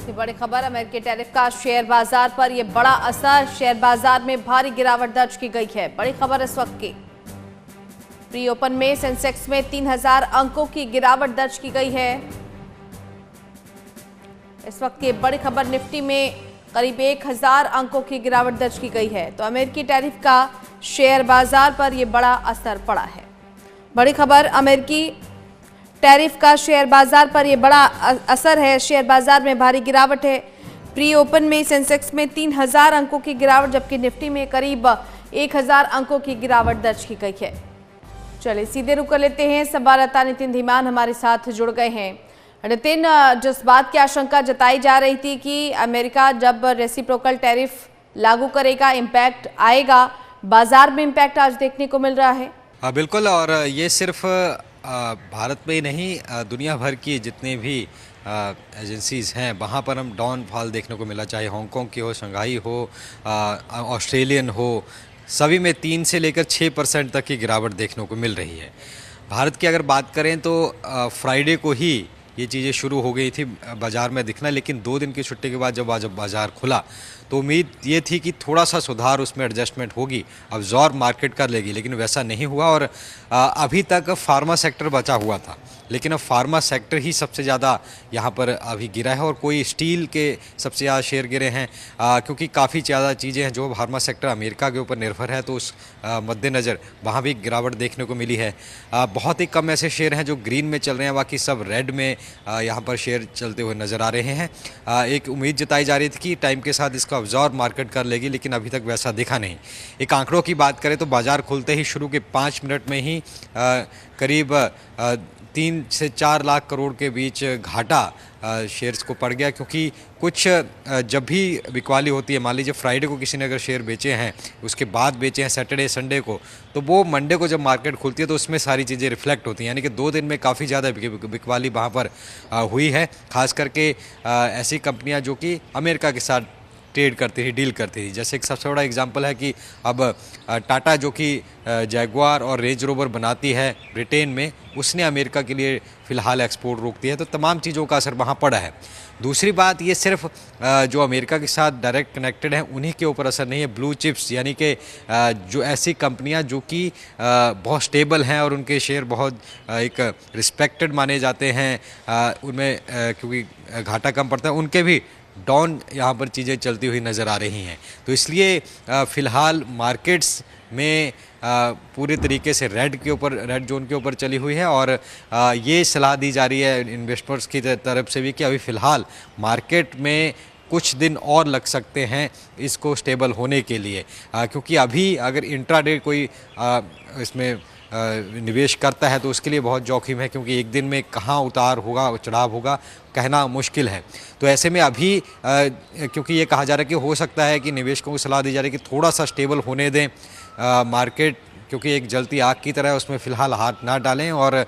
से बड़ी खबर, अमेरिकी टैरिफ का शेयर बाजार पर यह बड़ा असर, शेयर बाजार में भारी गिरावट दर्ज की गई है। बड़ी खबर इस वक्त की, प्री ओपन में सेंसेक्स में 3000 अंकों की गिरावट दर्ज की गई है। इस वक्त की बड़ी खबर, निफ्टी में करीब 1000 अंकों की गिरावट दर्ज की गई है। तो अमेरिकी टैरिफ का शेयर बाजार पर यह बड़ा असर पड़ा है। बड़ी खबर, अमेरिकी टैरिफ का शेयर बाजार पर यह बड़ा असर है। शेयर बाजार में भारी गिरावट है। प्री ओपन में सेंसेक्स में 3000 अंकों की गिरावट, जबकि निफ्टी में करीब 1000 अंकों की गिरावट दर्ज की गई है। चलिए सीधे रुक कर लेते हैं, संवाददाता नितिन धीमान हमारे साथ जुड़ गए हैं। नितिन, जिस बात की आशंका जताई जा रही थी कि अमेरिका जब रेसिप्रोकल टैरिफ लागू करेगा, इम्पैक्ट आएगा, बाजार में इम्पैक्ट आज देखने को मिल रहा है। बिल्कुल, और ये सिर्फ भारत में ही नहीं, दुनिया भर की जितने भी एजेंसीज़ हैं वहाँ पर हम डाउनफॉल देखने को मिला, चाहे हांगकांग की हो, शंघाई हो, ऑस्ट्रेलियन हो, सभी में 3 से लेकर 6% तक की गिरावट देखने को मिल रही है। भारत की अगर बात करें तो फ्राइडे को ही ये चीज़ें शुरू हो गई थी बाज़ार में दिखना, लेकिन 2 दिन की छुट्टी के बाद जब आज बाज़ार खुला तो उम्मीद ये थी कि थोड़ा सा सुधार, उसमें एडजस्टमेंट होगी, अब्जॉर्ब मार्केट कर लेगी, लेकिन वैसा नहीं हुआ। और अभी तक फार्मा सेक्टर बचा हुआ था, लेकिन अब फार्मा सेक्टर ही सबसे ज़्यादा यहाँ पर अभी गिरा है। और कोई स्टील के सबसे ज़्यादा शेयर गिरे हैं, क्योंकि काफ़ी ज़्यादा चीज़ें हैं जो फार्मा सेक्टर अमेरिका के ऊपर निर्भर है, तो उस मद्देनज़र वहाँ भी गिरावट देखने को मिली है। बहुत ही कम ऐसे शेयर हैं जो ग्रीन में चल रहे हैं, बाकी सब रेड में यहाँ पर शेयर चलते हुए नज़र आ रहे हैं। एक उम्मीद जताई जा रही थी कि टाइम के साथ इसका अब्जॉर्ब मार्केट कर लेगी, लेकिन अभी तक वैसा दिखा नहीं। एक आंकड़ों की बात करें तो बाज़ार खुलते ही शुरू के 5 मिनट में ही करीब 3 से 4 लाख करोड़ के बीच घाटा शेयर्स को पड़ गया, क्योंकि कुछ जब भी बिकवाली होती है, मान लीजिए फ्राइडे को किसी ने अगर शेयर बेचे हैं, उसके बाद बेचे हैं सैटरडे संडे को, तो वो मंडे को जब मार्केट खुलती है तो उसमें सारी चीज़ें रिफ्लेक्ट होती हैं। यानी कि 2 दिन में काफ़ी ज़्यादा बिकवाली वहाँ पर हुई है, खास करके ऐसी कंपनियाँ जो कि अमेरिका के साथ ट्रेड करती थी, डील करती थी। जैसे एक सबसे बड़ा एग्जांपल है कि अब टाटा जो कि जैगुआर और रेंज रोवर बनाती है ब्रिटेन में, उसने अमेरिका के लिए फ़िलहाल एक्सपोर्ट रोक दिया है, तो तमाम चीज़ों का असर वहाँ पड़ा है। दूसरी बात, ये सिर्फ जो अमेरिका के साथ डायरेक्ट कनेक्टेड हैं उन्हीं के ऊपर असर नहीं है। ब्लू चिप्स यानी कि जो ऐसी कंपनियां जो कि बहुत स्टेबल हैं और उनके शेयर बहुत एक रिस्पेक्टेड माने जाते हैं, उनमें क्योंकि घाटा कम पड़ता है, उनके भी डाउन यहाँ पर चीज़ें चलती हुई नज़र आ रही हैं। तो इसलिए फ़िलहाल मार्केट्स में पूरे तरीके से रेड जोन के ऊपर चली हुई है। और ये सलाह दी जा रही है इन्वेस्टर्स की तरफ से भी कि अभी फ़िलहाल मार्केट में कुछ दिन और लग सकते हैं इसको स्टेबल होने के लिए, क्योंकि अभी अगर इंट्राडे कोई इसमें निवेश करता है तो उसके लिए बहुत जोखिम है, क्योंकि एक दिन में कहाँ उतार होगा, चढ़ाव होगा, कहना मुश्किल है। तो ऐसे में अभी क्योंकि ये कहा जा रहा है कि हो सकता है कि निवेशकों को सलाह दी जा रही है कि थोड़ा सा स्टेबल होने दें मार्केट, क्योंकि एक जलती आग की तरह है, उसमें फ़िलहाल हाथ ना डालें। और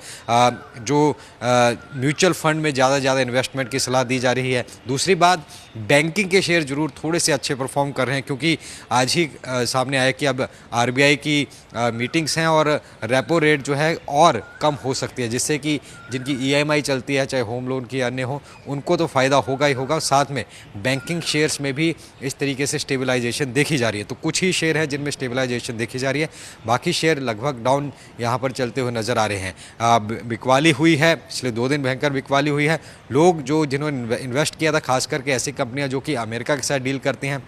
जो म्यूचुअल फंड में ज़्यादा इन्वेस्टमेंट की सलाह दी जा रही है। दूसरी बात, बैंकिंग के शेयर ज़रूर थोड़े से अच्छे परफॉर्म कर रहे हैं, क्योंकि आज ही सामने आया कि अब आरबीआई की मीटिंग्स हैं और रेपो रेट जो है और कम हो सकती है, जिससे कि जिनकी ईएमआई चलती है, चाहे होम लोन की अन्य हो, उनको तो फ़ायदा होगा ही होगा। साथ में बैंकिंग शेयर्स में भी इस तरीके से स्टेबलाइजेशन देखी जा रही है। तो कुछ ही शेयर हैं जिनमें स्टेबलाइजेशन देखी जा रही है, बाकी शेयर लगभग डाउन यहाँ पर चलते हुए नज़र आ रहे हैं। बिकवाली हुई है, पिछले 2 दिन भयंकर बिकवाली हुई है। लोग जो जिन्होंने इन्वेस्ट किया था, खास करके ऐसी कंपनियां जो कि अमेरिका के साथ डील करती हैं,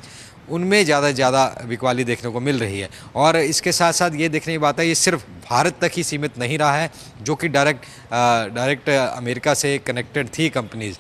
उनमें ज़्यादा बिकवाली देखने को मिल रही है। और इसके साथ साथ ये देखने की बात है, ये सिर्फ भारत तक ही सीमित नहीं रहा है, जो कि डायरेक्ट अमेरिका से कनेक्टेड थी कंपनीज़,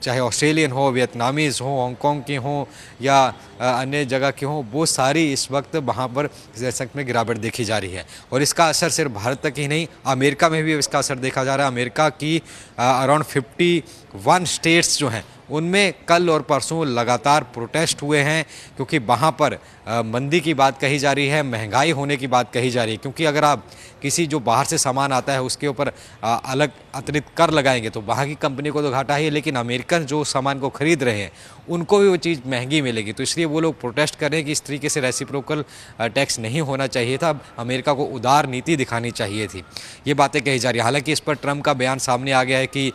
चाहे ऑस्ट्रेलियन हो, वियतनामीज़ हो, हांगकांग की हो या अन्य जगह की हो, वो सारी इस वक्त वहाँ पर सेंसेक्स में गिरावट देखी जा रही है। और इसका असर सिर्फ भारत तक ही नहीं, अमेरिका में भी इसका असर देखा जा रहा है। अमेरिका की अराउंड 51 स्टेट्स जो हैं उनमें कल और परसों लगातार प्रोटेस्ट हुए हैं, क्योंकि वहाँ पर मंदी की बात कही जा रही है, महंगाई होने की बात कही जा रही है। क्योंकि अगर आप किसी जो बाहर से सामान आता है उसके ऊपर अलग अतिरिक्त कर लगाएंगे तो वहाँ की कंपनी को तो घाटा ही है, लेकिन अमेरिकन जो सामान को खरीद रहे हैं उनको भी वो चीज़ महंगी मिलेगी। तो इसलिए वो लोग प्रोटेस्ट कर रहे हैं कि इस तरीके से रेसिप्रोकल टैक्स नहीं होना चाहिए था, अमेरिका को उदार नीति दिखानी चाहिए थी, ये बातें कही जा रही है। हालांकि इस पर ट्रंप का बयान सामने आ गया है कि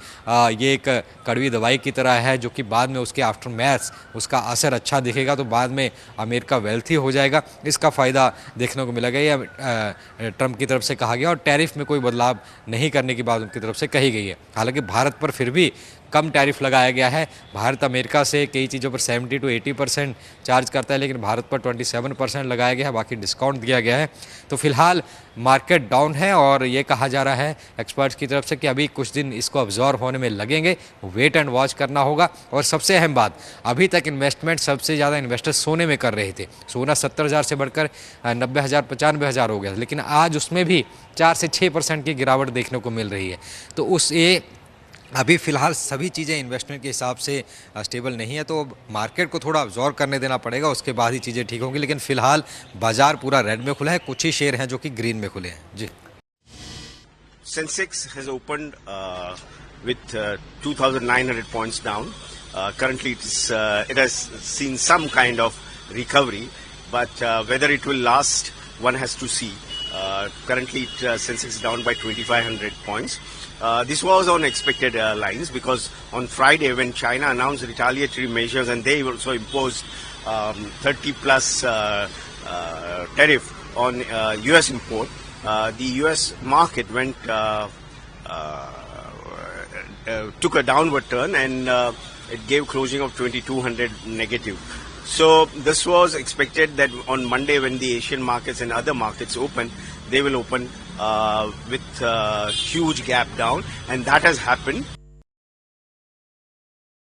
ये एक कड़वी दवाई की तरह है जो जो कि बाद में उसके आफ्टर मैथ्स उसका असर अच्छा दिखेगा, तो बाद में अमेरिका वेल्थी हो जाएगा, इसका फ़ायदा देखने को मिलेगा। ये ट्रंप की तरफ से कहा गया और टैरिफ में कोई बदलाव नहीं करने की बात उनकी तरफ से कही गई है। हालांकि भारत पर फिर भी कम टैरिफ लगाया गया है। भारत अमेरिका से कई चीज़ों पर 70 to 80% चार्ज करता है, लेकिन भारत पर 27% लगाया गया है, बाकी डिस्काउंट दिया गया है। तो फिलहाल मार्केट डाउन है और ये कहा जा रहा है एक्सपर्ट्स की तरफ से कि अभी कुछ दिन इसको अब्जॉर्व होने में लगेंगे, वेट एंड वॉच करना होगा। और सबसे अहम बात, अभी तक इन्वेस्टमेंट सबसे ज़्यादा इन्वेस्टर सोने में कर रहे थे। सोना 70,000 से बढ़कर 90,000 95,000 हो गया, लेकिन आज उसमें भी 4 से 6% की गिरावट देखने को मिल रही है। तो उस ये अभी फ़िलहाल सभी चीज़ें इन्वेस्टमेंट के हिसाब से स्टेबल नहीं है, तो मार्केट को थोड़ा अब्जॉर्व करने देना पड़ेगा, उसके बाद ही चीज़ें ठीक होंगी। लेकिन फ़िलहाल बाजार पूरा रेड में खुला है, कुछ ही शेयर हैं जो कि ग्रीन में खुले हैं। जी, Sensex has opened with 2,900 points down. Currently, it has seen some kind of recovery, but whether it will last, one has to see. Currently, Sensex is down by 2,500 points. This was on expected lines because on Friday, when China announced retaliatory measures and they also imposed 30+ tariff on U.S. import, the U.S. market went took a downward turn and it gave closing of 2,200 negative. So this was expected that on Monday, when the Asian markets and other markets open, they will open with huge gap down, and that has happened.